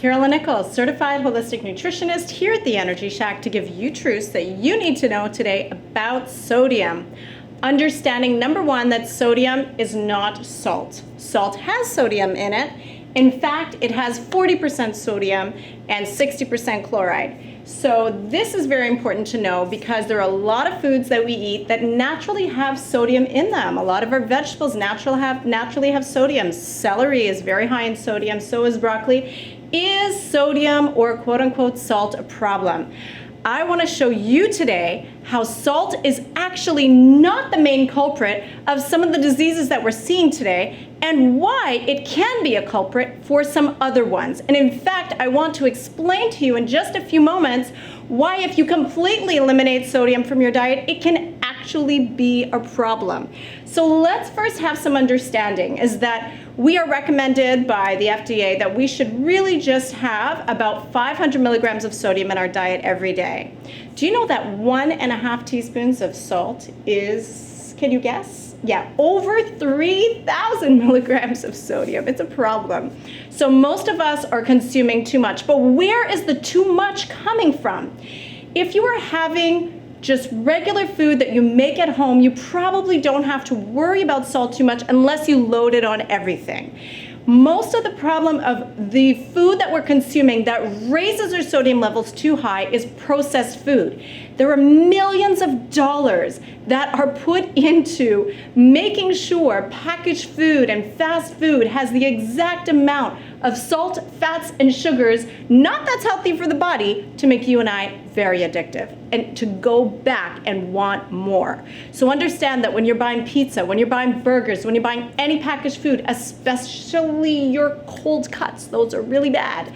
Carolyn Nichols, certified holistic nutritionist here at the Energy Shack to give you truths that you need to know today about sodium. Understanding, number one, that sodium is not salt. Salt has sodium in it. In fact, it has 40% sodium and 60% chloride. So this is very important to know because there are a lot of foods that we eat that naturally have sodium in them. A lot of our vegetables naturally have sodium. Celery is very high in sodium, so is broccoli. Is sodium or quote-unquote salt a problem? I want to show you today how salt is actually not the main culprit of some of the diseases that we're seeing today and why it can be a culprit for some other ones. And in fact, I want to explain to you in just a few moments why if you completely eliminate sodium from your diet, it can actually be a problem. So let's first have some understanding is that we are recommended by the FDA that we should really just have about 500 milligrams of sodium in our diet every day. Do you know that 1.5 teaspoons of salt is, can you guess? Yeah, over 3,000 milligrams of sodium. It's a problem. So most of us are consuming too much, but where is the too much coming from? If you are having just regular food that you make at home, you probably don't have to worry about salt too much unless you load it on everything. Most of the problem of the food that we're consuming that raises our sodium levels too high is processed food. There are millions of dollars that are put into making sure packaged food and fast food has the exact amount of salt, fats, and sugars, not that's healthy for the body, to make you and I very addictive and to go back and want more. So understand that when you're buying pizza, when you're buying burgers, when you're buying any packaged food, especially your cold cuts, those are really bad.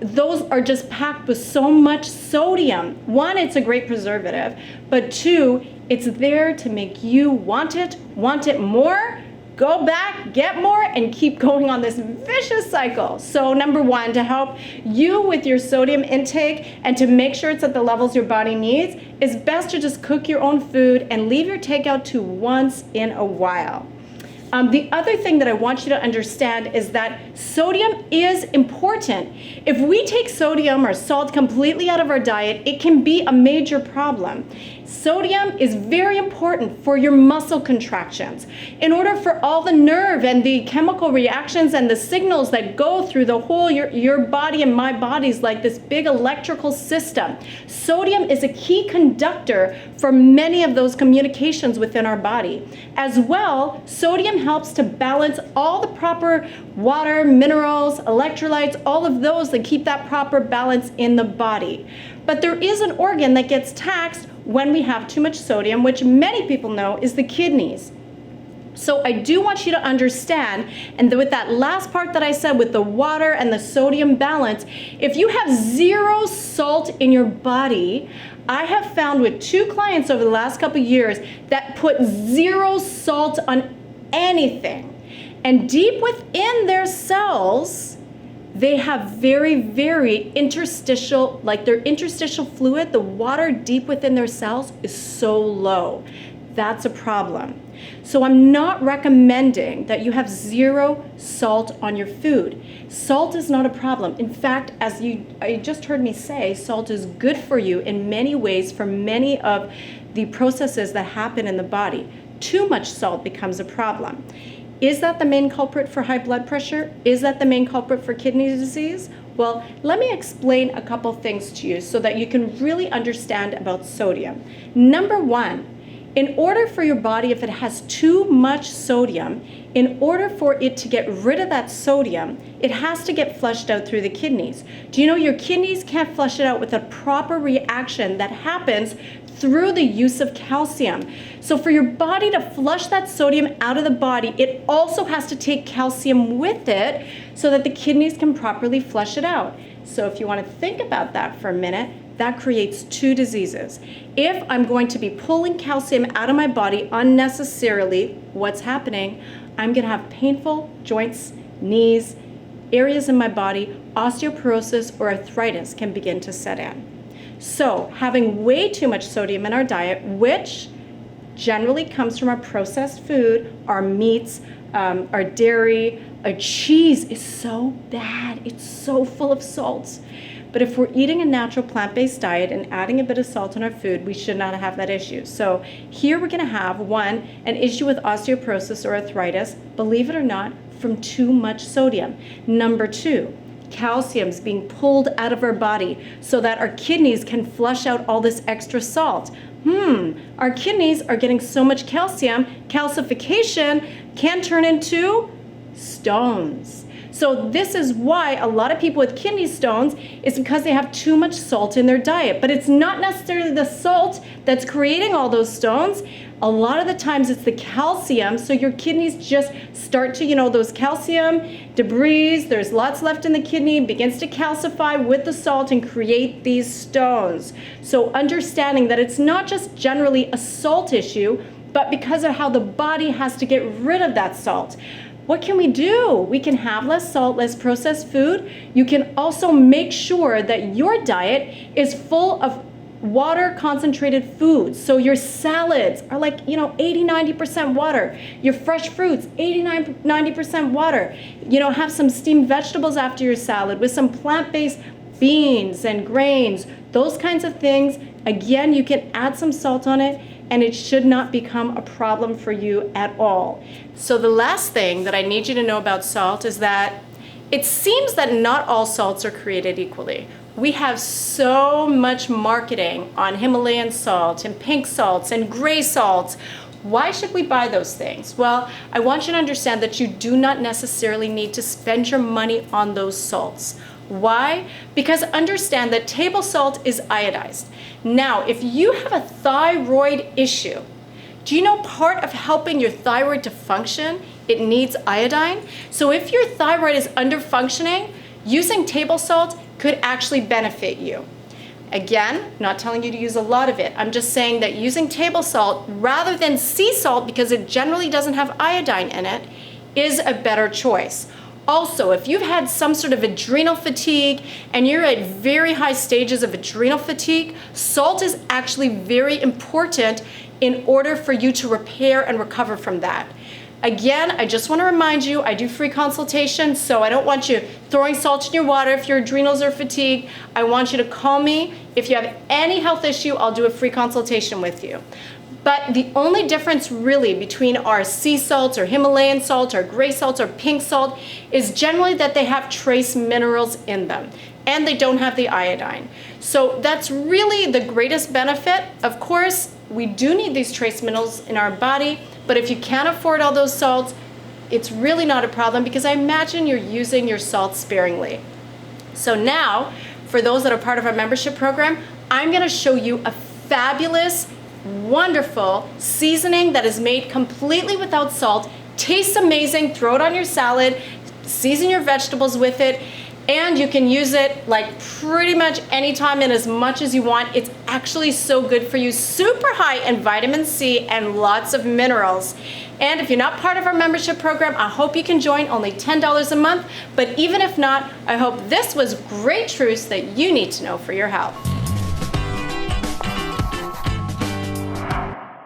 Those are just packed with so much sodium. One, it's a great preservative, but two, it's there to make you want it more, go back, get more, and keep going on this vicious cycle. So number one, to help you with your sodium intake and to make sure it's at the levels your body needs, is best to just cook your own food and leave your takeout to once in a while. The other thing that I want you to understand is that sodium is important. If we take sodium or salt completely out of our diet, it can be a major problem. Sodium is very important for your muscle contractions. In order for all the nerve and the chemical reactions and the signals that go through the whole, your body and my body's like this big electrical system. Sodium is a key conductor for many of those communications within our body. As well, sodium helps to balance all the proper water, minerals, electrolytes, all of those that keep that proper balance in the body. But there is an organ that gets taxed when we have too much sodium, which many people know is the kidneys. So I do want you to understand, and with that last part that I said with the water and the sodium balance, if you have zero salt in your body, I have found with 2 clients over the last couple of years that put zero salt on anything. And deep within their cells, they have very, very interstitial, like their interstitial fluid, the water deep within their cells is so low. That's a problem. So I'm not recommending that you have zero salt on your food. Salt is not a problem. In fact, as you just heard me say, salt is good for you in many ways for many of the processes that happen in the body. Too much salt becomes a problem. Is that the main culprit for high blood pressure? Is that the main culprit for kidney disease? Well, let me explain a couple things to you so that you can really understand about sodium. Number one, in order for your body, if it has too much sodium, in order for it to get rid of that sodium, it has to get flushed out through the kidneys. Do you know your kidneys can't flush it out with a proper reaction that happens through the use of calcium? So for your body to flush that sodium out of the body, it also has to take calcium with it so that the kidneys can properly flush it out. So if you want to think about that for a minute, that creates 2 diseases. If I'm going to be pulling calcium out of my body unnecessarily, what's happening? I'm going to have painful joints, knees, areas in my body, osteoporosis or arthritis can begin to set in. So having way too much sodium in our diet, which generally comes from our processed food, our meats, our dairy, our cheese is so bad. It's so full of salt. But if we're eating a natural plant-based diet and adding a bit of salt in our food, we should not have that issue. So here we're going to have, one, an issue with osteoporosis or arthritis, believe it or not, from too much sodium. Number two, calcium's being pulled out of our body so that our kidneys can flush out all this extra salt. Our kidneys are getting so much calcium, calcification can turn into stones. So this is why a lot of people with kidney stones is because they have too much salt in their diet. But it's not necessarily the salt that's creating all those stones. A lot of the times it's the calcium. So your kidneys just start to, those calcium debris, there's lots left in the kidney, begins to calcify with the salt and create these stones. So understanding that it's not just generally a salt issue, but because of how the body has to get rid of that salt. What can we do? We can have less salt, less processed food. You can also make sure that your diet is full of water concentrated foods. So your salads are like, 80-90% water. Your fresh fruits, 89-90% water. Have some steamed vegetables after your salad with some plant-based beans and grains, those kinds of things. Again, you can add some salt on it and it should not become a problem for you at all. So the last thing that I need you to know about salt is that it seems that not all salts are created equally. We have so much marketing on Himalayan salt and pink salts and gray salts. Why should we buy those things? Well, I want you to understand that you do not necessarily need to spend your money on those salts. Why? Because understand that table salt is iodized. Now, if you have a thyroid issue, do you know part of helping your thyroid to function, it needs iodine? So if your thyroid is underfunctioning, using table salt could actually benefit you. Again, not telling you to use a lot of it. I'm just saying that using table salt rather than sea salt, because it generally doesn't have iodine in it, is a better choice. Also, if you've had some sort of adrenal fatigue and you're at very high stages of adrenal fatigue, salt is actually very important in order for you to repair and recover from that. Again, I just want to remind you, I do free consultations, so I don't want you throwing salt in your water if your adrenals are fatigued. I want you to call me. If you have any health issue, I'll do a free consultation with you. But the only difference really between our sea salts or Himalayan salt or gray salts or pink salt is generally that they have trace minerals in them and they don't have the iodine. So that's really the greatest benefit. Of course, we do need these trace minerals in our body, but if you can't afford all those salts, it's really not a problem because I imagine you're using your salt sparingly. So now, for those that are part of our membership program, I'm gonna show you a fabulous, wonderful seasoning that is made completely without salt, tastes amazing, throw it on your salad, season your vegetables with it, and you can use it like pretty much anytime and as much as you want. It's actually so good for you, super high in vitamin C and lots of minerals. And if you're not part of our membership program, I hope you can join, only $10 a month. But even if not, I hope this was great truths that you need to know for your health.